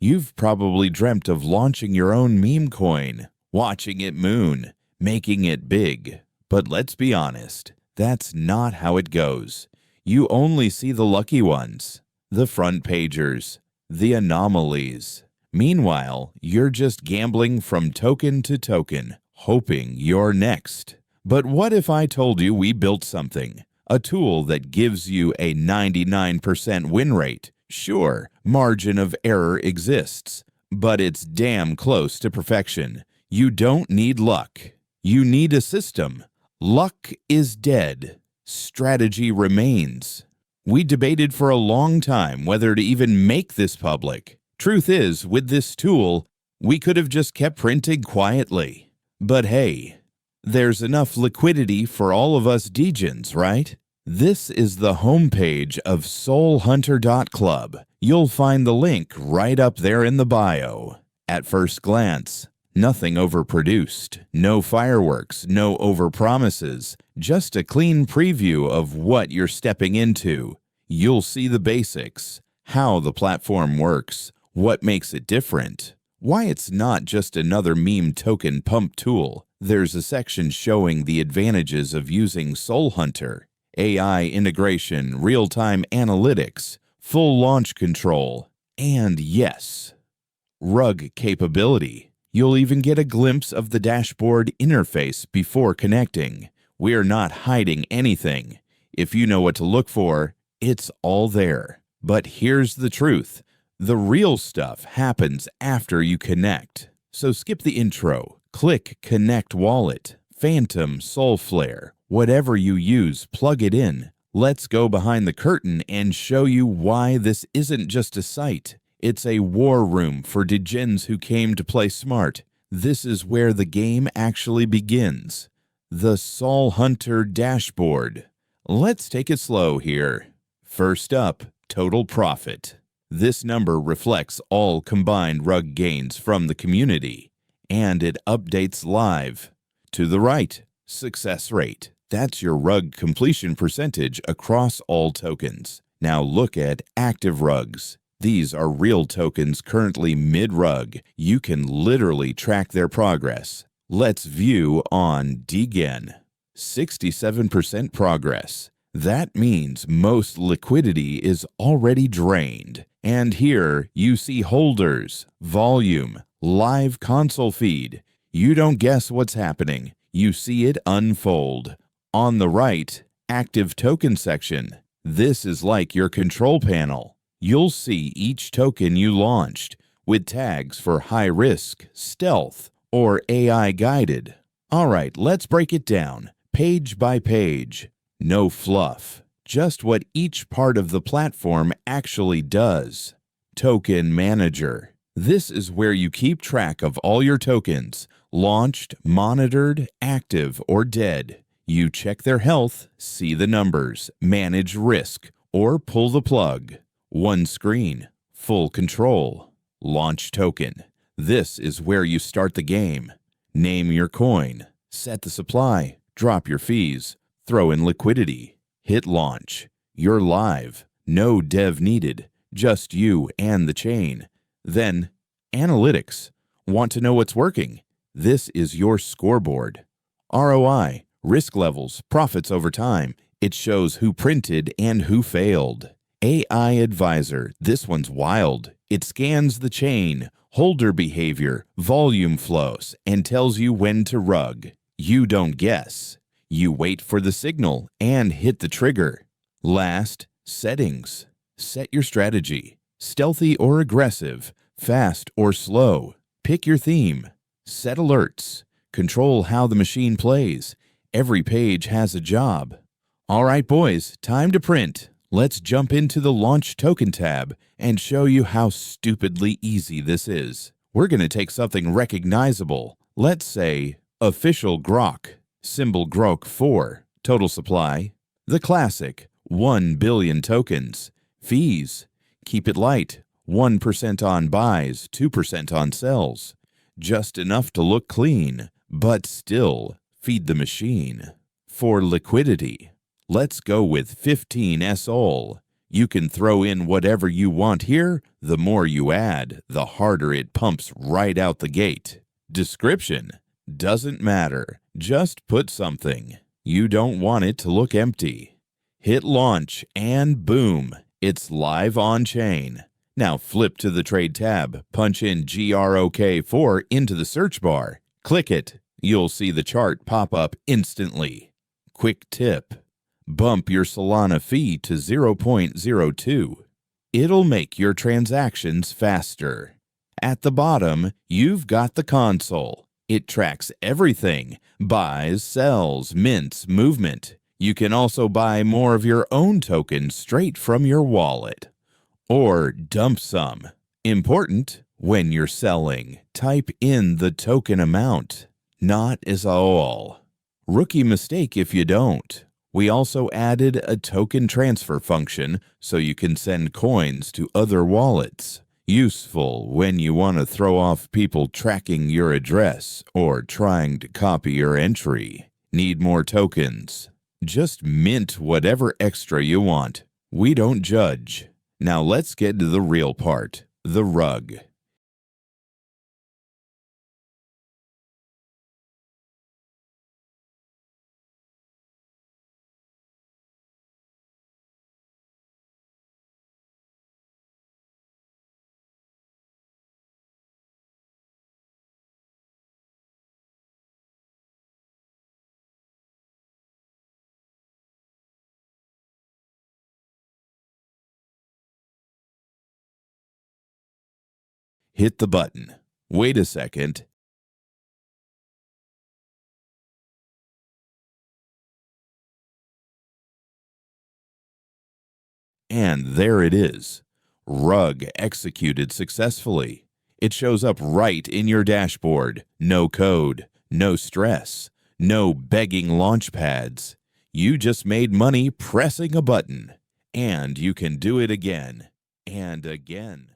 You've probably dreamt of launching your own meme coin, watching it moon, making it big. But let's be honest, that's not how it goes. You only see the lucky ones, the front pagers, the anomalies. Meanwhile, you're just gambling from token to token, hoping you're next. But what if I told you we built something? A tool that gives you a 99% win rate. Sure, margin of error exists, but it's damn close to perfection. You don't need luck. You need a system. Luck is dead. Strategy remains. We debated for a long time whether to even make this public. Truth is, with this tool, we could have just kept printing quietly. But hey, there's enough liquidity for all of us degens, right? This is the homepage of SolHunter.club. You'll find the link right up there in the bio. At first glance, nothing overproduced, no fireworks, no overpromises, just a clean preview of what you're stepping into. You'll see the basics, how the platform works, what makes it different, why it's not just another meme token pump tool. There's a section showing the advantages of using SolHunter, AI integration, real-time analytics, full launch control, and yes, rug capability. You'll even get a glimpse of the dashboard interface before connecting. We're not hiding anything. If you know what to look for, it's all there. But here's the truth. The real stuff happens after you connect. So skip the intro. Click Connect Wallet, Phantom, Solflare, whatever you use, plug it in. Let's go behind the curtain and show you why this isn't just a site. It's a war room for degens who came to play smart. This is where the game actually begins. The SolHunter dashboard. Let's take it slow here. First up, total profit. This number reflects all combined rug gains from the community, and it updates live. To the right, success rate. That's your rug completion percentage across all tokens. Now look at active rugs. These are real tokens currently mid-rug. You can literally track their progress. Let's view on Degen. 67% progress. That means most liquidity is already drained. And here you see holders, volume, live console feed. You don't guess what's happening. You see it unfold. On the right, active token section. This is like your control panel. You'll see each token you launched with tags for high risk, stealth, or AI guided. All right, let's break it down page by page. No fluff, just what each part of the platform actually does. Token Manager. This is where you keep track of all your tokens, launched, monitored, active, or dead. You check their health, see the numbers, manage risk, or pull the plug. One screen, full control. Launch token. This is where you start the game. Name your coin, set the supply, drop your fees, throw in liquidity, hit launch. You're live. No dev needed, just you and the chain. Then, analytics. Want to know what's working? This is your scoreboard. ROI, risk levels, profits over time. It shows who printed and who failed. AI Advisor. This one's wild. It scans the chain, holder behavior, volume flows, and tells you when to rug. You don't guess. You wait for the signal and hit the trigger. Last, settings. Set your strategy. Stealthy or aggressive, fast or slow. Pick your theme. Set alerts. Control how the machine plays. Every page has a job. All right, boys, time to print. Let's jump into the Launch Token tab and show you how stupidly easy this is. We're going to take something recognizable. Let's say Official Grok, symbol Grok 4, total supply. The classic, 1 billion tokens. Fees, keep it light, 1% on buys, 2% on sells. Just enough to look clean, but still feed the machine. For liquidity, let's go with 15 SOL. You can throw in whatever you want here. The more you add, the harder it pumps right out the gate. Description: doesn't matter. Just put something. You don't want it to look empty. Hit launch and boom, it's live on chain. Now flip to the trade tab, punch in GROK4 into the search bar. Click it. You'll see the chart pop up instantly. Quick tip: bump your Solana fee to 0.02. It'll make your transactions faster. At the bottom, you've got the console. It tracks everything: buys, sells, mints, movement. You can also buy more of your own tokens straight from your wallet. Or dump some. Important: when you're selling, type in the token amount. Not is all. Rookie mistake if you don't. We also added a token transfer function so you can send coins to other wallets. Useful when you want to throw off people tracking your address or trying to copy your entry. Need more tokens? Just mint whatever extra you want. We don't judge. Now let's get to the real part, the rug. Hit the button. Wait a second. And there it is. Rug executed successfully. It shows up right in your dashboard. No code, no stress, no begging launch pads. You just made money pressing a button. And you can do it again and again.